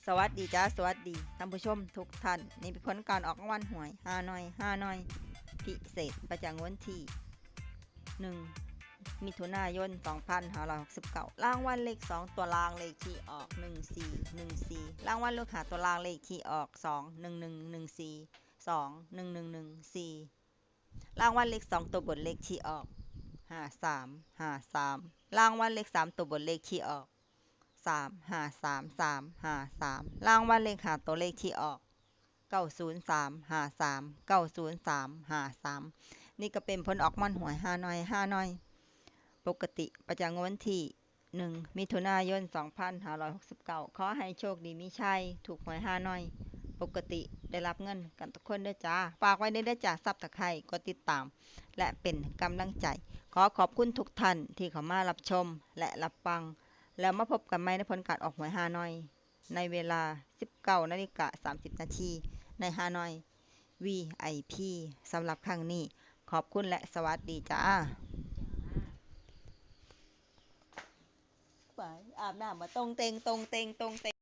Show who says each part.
Speaker 1: สวัสดีจ้าสวัสดีท่านผู้ชมทุกท่านนี่เป็นผลการออกรางวัลหวยฮานอยพิเศษประจำวันที่1มิถุนายน2569รางวัลเลข2ตัวรางเลขที่ออก1414รางวัลเลข5ตัวรางเลขที่ออก21114 21114รางวัลเลข2ตัวบนเลขที่ออก5353รางวัลเลข3ตัวบนเลขที่ออก353 353รางวัลเลข5ตัวเลขที่ออก90353 90353นี่ก็เป็นผลออกมันหวยฮานอยปกติประจำวันที่1มิถุนายน2569ขอให้โชคดีมีชัยถูกหวยฮานอยปกติได้รับเงินกันทุกคนเด้อจ้าฝากไว้ในเด้อจ้าซับตะไคร้กดติดตามและเป็นกำลังใจขอขอบคุณทุกท่านที่เข้ามารับชมและรับฟังแล้วมาพบกันใหม่ในผลการออกหวยฮานอยในเวลา 19:30 นาทีในฮานอย VIP สำหรับครั้งนี้ขอบคุณและสวัสดีจ้าไปอาบน้ำมาตรงเตง